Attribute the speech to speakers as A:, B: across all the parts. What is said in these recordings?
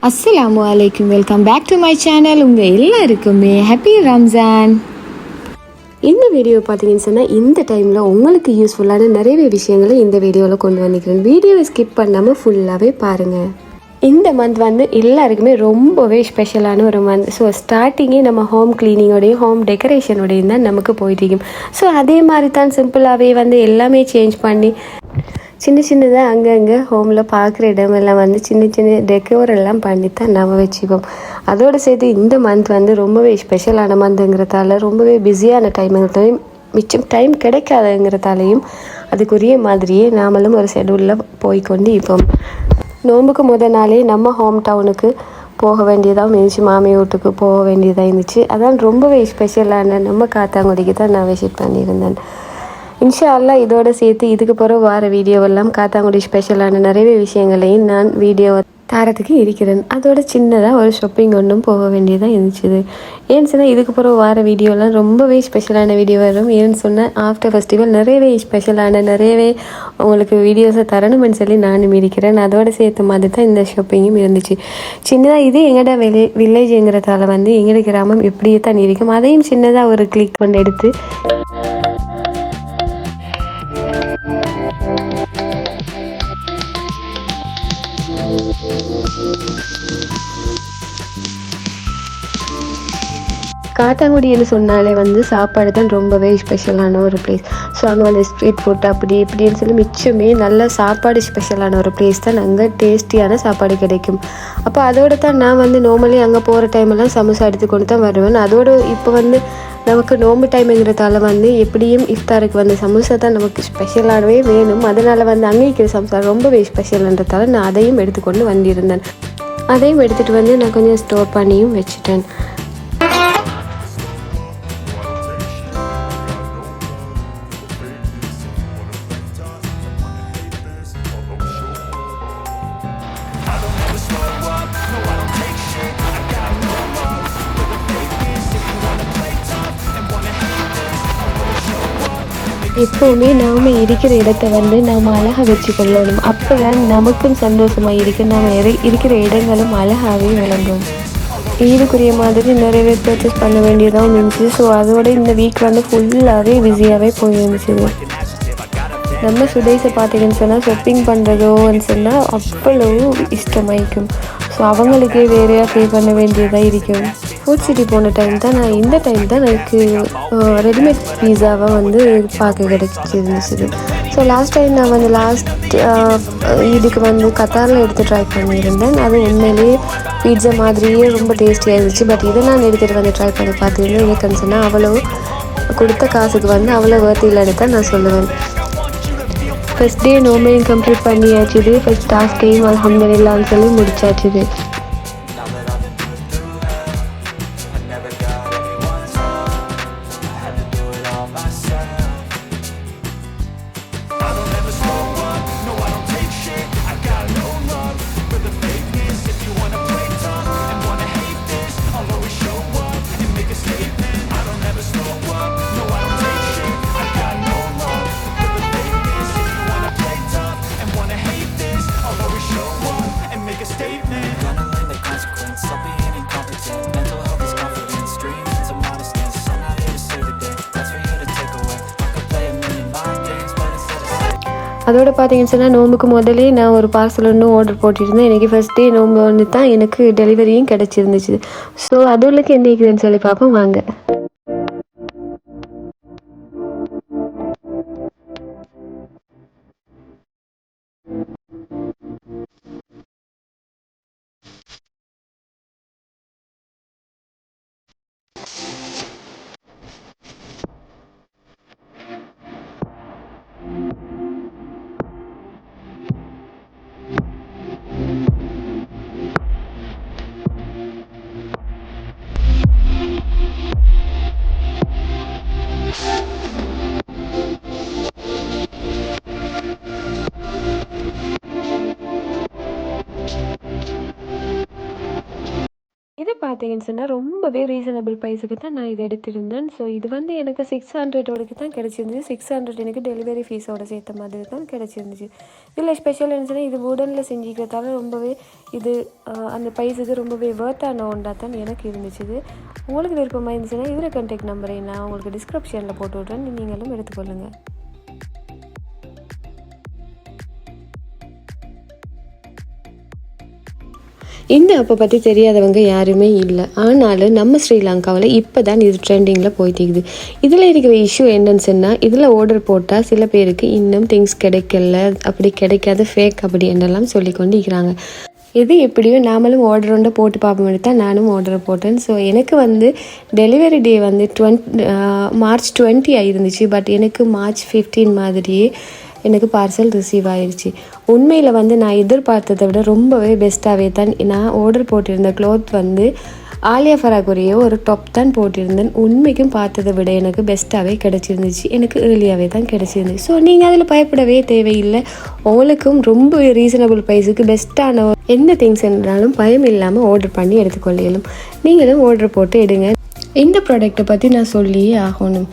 A: அஸ்ஸலாமு அலைக்கும். Welcome back to my channel. உங்கள் எல்லாருக்குமே ஹாப்பி ரம்ஜான். இந்த வீடியோ பார்த்தீங்கன்னு சொன்னால் இந்த டைமில் உங்களுக்கு யூஸ்ஃபுல்லான நிறைய விஷயங்களை இந்த வீடியோவில் கொண்டு வந்துக்கிறேன். வீடியோவை ஸ்கிப் பண்ணாமல் ஃபுல்லாகவே பாருங்கள். இந்த மந்த் வந்து எல்லாருக்குமே ரொம்பவே ஸ்பெஷலான ஒரு மந்த். ஸோ ஸ்டார்டிங்கே நம்ம ஹோம் க்ளீனிங்கோடையும் ஹோம் டெக்கரேஷனோடையும் தான் நமக்கு போயிட்டுருக்கும். ஸோ அதே மாதிரி தான் சிம்பிளாகவே வந்து எல்லாமே சேஞ்ச் பண்ணி சின்ன சின்னதாக அங்கங்கே ஹோமில் பார்க்குற இடமெல்லாம் வந்து சின்ன சின்ன டெக்கோர் எல்லாம் பண்ணி தான் நம்ம வச்சுப்போம். அதோடு சேர்த்து இந்த மந்த் வந்து ரொம்பவே ஸ்பெஷலான மந்த்துங்கிறதால ரொம்பவே பிஸியான டைமுங்கிறதாலையும் மிச்சம் டைம் கிடைக்காதுங்கிறதாலையும் அதுக்குரிய மாதிரியே நாமளும் ஒரு ஷெடியூலில் போய்கொண்டு இப்போ நோம்புக்கு முதல் நாளே நம்ம ஹோம் டவுனுக்கு போக வேண்டியதாக இருந்துச்சு, மாமி வீட்டுக்கு போக வேண்டியதாக இருந்துச்சு. அதான் ரொம்பவே ஸ்பெஷலான நம்ம காத்தாங்குடிக்கு தான் நான் விசிட் பண்ணியிருந்தேன். இன்ஷா அல்லாஹ் இதோடு சேர்த்து இதுக்கு பிறகு வார வீடியோவெல்லாம் காத்தாங்குடி ஸ்பெஷலான நிறைய விஷயங்களையும் நான் வீடியோ தரத்துக்கு இருக்கிறேன். அதோட சின்னதாக ஒரு ஷாப்பிங் ஒன்றும் போக வேண்டியதாக இருந்துச்சு. ஏன்னு சொன்னால் இதுக்கு பிறகு வார வீடியோலாம் ரொம்பவே ஸ்பெஷலான வீடியோ வரும். ஏன்னு சொன்னால் ஆஃப்டர் ஃபெஸ்டிவல் நிறையவே ஸ்பெஷலான நிறையவே உங்களுக்கு வீடியோஸை தரணும்னு சொல்லி நானும் இருக்கிறேன். அதோடு சேர்த்த மாதிரி தான் இந்த ஷாப்பிங்கும் இருந்துச்சு. சின்னதாக இது எங்களோட வில்லேஜுங்கிறதால வந்து எங்களோட கிராமம் இப்படியே தான் இருக்கும். அதையும் சின்னதாக ஒரு கிளிக் பண்ணி எடுத்து காத்தாங்குடின்னு சொன்னாலே வந்து சாப்பாடு தான் ரொம்பவே ஸ்பெஷலான ஒரு பிளேஸ். ஸோ அங்கே வந்து ஸ்ட்ரீட் ஃபுட் அப்படி இப்படின்னு சொல்லி மிச்சமே நல்ல சாப்பாடு ஸ்பெஷலான ஒரு பிளேஸ் தான். அங்கே டேஸ்டியான சாப்பாடு கிடைக்கும். அப்போ அதோடு தான் நான் வந்து நார்மலி அங்கே போகிற டைமெல்லாம் சமோசா எடுத்துக்கொண்டு தான் வருவேன். அதோடு இப்போ வந்து நமக்கு நோம்பு டைமுங்கிறதால வந்து எப்படியும் இஃப்தாருக்கு வந்து சமோசா தான் நமக்கு ஸ்பெஷலாகவே வேணும். அதனால் வந்து அங்கே இருக்கிற சமோசா ரொம்பவே ஸ்பெஷல்ன்றதால நான் அதையும் எடுத்துக்கொண்டு வந்திருந்தேன். அதையும் எடுத்துகிட்டு வந்து நான் கொஞ்சம் ஸ்டோர் பண்ணியும் வச்சுட்டேன். எப்போவுமே நாம் இருக்கிற இடத்த வந்து நாம் அழகாக வச்சு கொள்ளணும். அப்போ தான் நமக்கும் சந்தோஷமாக இருக்குது. நாம் இருக்கிற இடங்களும் அழகாகவே விளங்கும். இதுக்குரிய மாதிரி நிறையவே பர்ச்சேஸ் பண்ண வேண்டியதாக இருந்துச்சு. ஸோ அதோட இந்த வீக் வந்து ஃபுல்லாகவே பிஸியாகவே போயிருந்துச்சு. நம்ம சுதேசை பார்த்தீங்கன்னு சொன்னால் ஷாப்பிங் பண்ணுறதோன்னு சொன்னால் அவ்வளவு இஷ்டமாயிக்கும். ஸோ அவங்களுக்கே வேறையாக பே பண்ண வேண்டியதாக இருக்கும். ஃபுட் சிட்டி போன டைம் தான் நான் இந்த டைம் தான் எனக்கு ரெடிமேட் பீஸாவை வந்து பார்க்க கிடைச்சிருந்துச்சு. ஸோ லாஸ்ட் டைம் நான் வந்து இதுக்கு வந்து கத்தாரில் எடுத்து ட்ரை பண்ணியிருந்தேன். அது உண்மையிலேயே பீட்சா மாதிரியே ரொம்ப டேஸ்டியாக இருந்துச்சு. பட் இதை நான் எடுத்துகிட்டு வந்து ட்ரை பண்ணி பார்த்துருந்தேன். எனக்குன்னு சொன்னால் அவ்வளோ கொடுத்த காசுக்கு வந்து அவ்வளோ வேர்த்து இல்லைன்னு தான் நான் சொல்லுவேன். ஃபஸ்ட் டே நோம்பையும் கம்ப்ளீட் பண்ணியாச்சுது. ஃபஸ்ட் டாஸ்கையும் அல்ஹம்துலில்லாஹ்னு சொல்லி முடிச்சாச்சுது. அதோடு பார்த்தீங்கன்னு சொன்னால் நோம்புக்கு முதலே நான் ஒரு பார்சல் ஒன்று ஆர்டர் போட்டிருந்தேன். எனக்கு ஃபஸ்ட் டே நோம்பு வந்து தான் எனக்கு டெலிவரியும் கிடச்சிருந்துச்சு. ஸோ அதுவுக்கு என்ன இருக்குதுன்னு சொல்லி பார்ப்போம் வாங்க. பார்த்தீங்கன்னு சொன்னால் ரொம்பவே ரீசனபிள் ப்ரைஸுக்கு தான் நான் இதை எடுத்திருந்தேன். ஸோ இது வந்து எனக்கு 600 தான் கிடச்சிருந்துச்சு. 600 எனக்கு டெலிவரி ஃபீஸோட சேர்த்த மாதிரி தான் கிடச்சிருந்துச்சு. இதில் ஸ்பெஷல் இருந்துச்சுன்னா இது வுடனில் செஞ்சுக்கிறதால ரொம்பவே இது அந்த ப்ரைஸுக்கு ரொம்பவே வேர்த்தான ஒன்றாக தான் எனக்கு இருந்துச்சு. உங்களுக்கு விருப்பமாக இருந்துச்சுன்னா இதில் கான்டாக்ட் நம்பரை நான் உங்களுக்கு டிஸ்கிரிப்ஷனில் போட்டு விட்றேன், நீங்களும் எடுத்துக்கொள்ளுங்கள். இந்த அப்போ பற்றி தெரியாதவங்க யாருமே இல்லை. ஆனாலும் நம்ம ஸ்ரீலங்காவில் இப்போ தான் இது ட்ரெண்டிங்கில் போயிட்டு. இதில் இருக்கிற இஷ்யூ என்னன்னு சொன்னால், இதில் ஆர்டர் போட்டால் சில பேருக்கு இன்னும் திங்ஸ் கிடைக்கல, அப்படி கிடைக்காத ஃபேக் அப்படி என்றெல்லாம் சொல்லி கொண்டு இருக்கிறாங்க. எது எப்படியோ நாமளும் ஆர்டர் ஒன்று போட்டு பார்ப்போம் தான் நானும் ஆர்டர் போட்டேன். ஸோ எனக்கு வந்து டெலிவரி டே வந்து மார்ச் 20 ஆயிருந்துச்சு. பட் எனக்கு மார்ச் 15 மாதிரியே எனக்கு பார்சல் ரிசீவ் ஆயிடுச்சு. உண்மையில் வந்து நான் எதிர்பார்த்ததை விட ரொம்பவே பெஸ்ட்டாகவே தான் நான் ஆர்டர் போட்டிருந்த க்ளாத் வந்து ஆலியா ஃபராக்குரிய ஒரு டாப் தான் போட்டிருந்தேன். உண்மைக்கும் பார்த்ததை விட எனக்கு பெஸ்ட்டாகவே கிடச்சிருந்துச்சு. எனக்கு ஏர்லியாகவே தான் கிடச்சிருந்துச்சு. ஸோ நீங்கள் அதில் பயப்படவே தேவையில்லை. உங்களுக்கும் ரொம்ப ரீசனபிள் ப்ரைஸுக்கு பெஸ்ட்டான எந்த திங்ஸ் என்றாலும் பயம் இல்லாமல் ஆர்டர் பண்ணி எடுத்துக்கொள்ளலும். நீங்களும் ஆர்டர் போட்டு எடுங்க. இந்த ப்ராடக்ட்டை பற்றி நான் சொல்லியே ஆகணும்.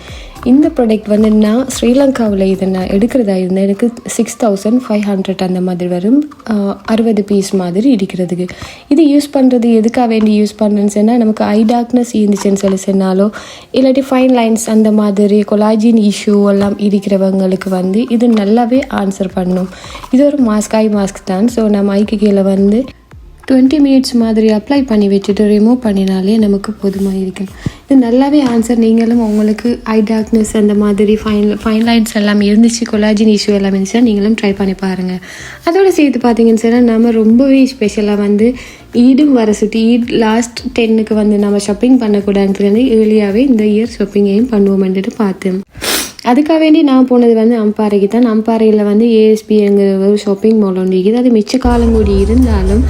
A: இந்த ப்ராடக்ட் வந்து நான் ஸ்ரீலங்காவில் இதை நான் எடுக்கிறதா இருந்தேன். எனக்கு 6500 அந்த மாதிரி வரும், 60 பீஸ் மாதிரி இருக்கிறதுக்கு. இது யூஸ் பண்ணுறது எதுக்காக வேண்டி யூஸ் பண்ணுறேன்னு சொன்னால், நமக்கு ஐ டார்க்னஸ் இருந்துச்சுன்னு சொன்னாலோ இல்லாட்டி ஃபைன் லைன்ஸ் அந்த மாதிரி கொலாஜின் இஷ்யூ எல்லாம் இருக்கிறவங்களுக்கு வந்து இது நல்லாவே ஆன்சர் பண்ணும். இது ஒரு ஐ மாஸ்க் தான். ஸோ நம்ம ஐக்கு கீழே வந்து 20 மினிட்ஸ் மாதிரி அப்ளை பண்ணி வச்சுட்டு ரிமூவ் பண்ணினாலே நமக்கு போதுமாக இருக்கும். இது நல்லாவே ஆன்சர். நீங்களும் உங்களுக்கு ஐ டார்க்னஸ் அந்த மாதிரி ஃபைன் லைன்ஸ் எல்லாம் இருந்துச்சு, கொலாஜின் இஷ்யூ எல்லாம் இருந்துச்சுன்னா நீங்களும் ட்ரை பண்ணி பாருங்கள். அதோட சேர்த்து பார்த்தீங்கன்னு சொன்னால், நம்ம ரொம்பவே ஸ்பெஷலாக வந்து ஈடும் வர சுற்றி லாஸ்ட் 10க்கு வந்து நம்ம ஷாப்பிங் பண்ணக்கூடாதுன்னு ஏர்லியாகவே இந்த இயர் ஷாப்பிங்கையும் பண்ணுவோம்ன்ட்டு பார்த்தேன். அதுக்காக வேண்டி நான் போனது வந்து அம்பாறைக்கு தான். அம்பாறையில் வந்து ஏஎஸ்பிங்கிற ஒரு ஷாப்பிங் மால் ஒன்று இருக்குது. அது மிச்ச காலம் கூடி இருந்தாலும்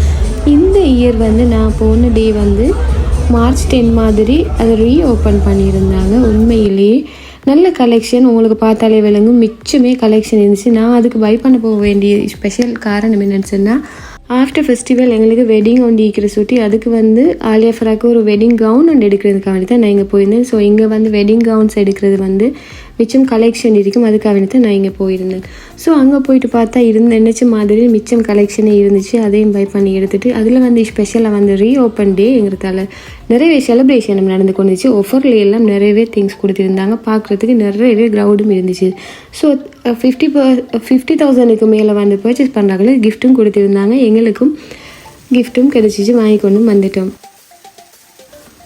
A: இந்த இயர் வந்து நான் போன டே வந்து மார்ச் 10 மாதிரி அதை ரீஓப்பன் பண்ணியிருந்தாங்க. உண்மையிலேயே நல்ல கலெக்ஷன், உங்களுக்கு பார்த்தாலே விளங்கும். மிச்சமே கலெக்ஷன் இருந்துச்சு. நான் அதுக்கு பை பண்ண போக வேண்டிய ஸ்பெஷல் காரணம் என்னன்னு சொன்னால், ஆஃப்டர் ஃபெஸ்டிவல் எங்களுக்கு வெட்டிங் ஒன்று இருக்கிற சுட்டி அதுக்கு வந்து ஆலியா ஃபராக்கு ஒரு வெட்டிங் கவுன் ஒன்று எடுக்கிறதுக்காக வேண்டி தான் நான் இங்கே போயிருந்தேன். ஸோ இங்கே வந்து வெட்டிங் கவுன்ஸ் எடுக்கிறது வந்து மிச்சம் கலெக்ஷன் இருக்கும், அதுக்காக வேண்டி தான் நான் இங்கே போயிருந்தேன். ஸோ அங்கே போயிட்டு பார்த்தா நினச்ச மாதிரி மிச்சம் கலெக்ஷனே இருந்துச்சு. அதையும் பை பண்ணி எடுத்துகிட்டு அதில் வந்து ஸ்பெஷலாக வந்து ரீஓப்பன் டேங்கிறதால நிறையவே செலிப்ரேஷன் நடந்து கொண்டுச்சு. ஆஃபர்ல எல்லாம் நிறையவே திங்ஸ் கொடுத்துருந்தாங்க. பார்க்குறதுக்கு நிறையவே க்ரௌடும் இருந்துச்சு. ஸோ 50,000க்கு மேலே வந்து பர்ச்சேஸ் பண்ணுறாங்களே கிஃப்ட்டும் கொடுத்துருந்தாங்க. எங்களுக்கும் கிஃப்ட்டும் கிடச்சிச்சு, வாங்கி கொண்டும் வந்துட்டோம்.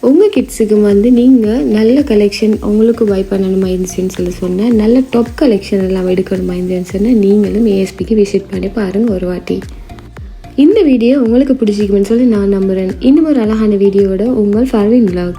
A: உங்கள் கிட்ஸுக்கு வந்து நீங்கள் நல்ல கலெக்ஷன் உங்களுக்கு பை பண்ணணுமா இருந்துச்சுன்னு சொன்னால், நல்ல டாப் கலெக்ஷன் எல்லாம் எடுக்கணுமா இருந்துச்சுன்னு சொன்னால் நீங்களும் ஏஎஸ்பிக்கு விசிட் பண்ணி பாருங்கள் ஒரு வாட்டி. இந்த வீடியோ உங்களுக்கு பிடிச்சிக்குமென்னு சொல்லி நான் நம்புகிறேன். இன்னும் ஒரு அழகான வீடியோவோட உங்கள் ஃபர்வீன் vlog.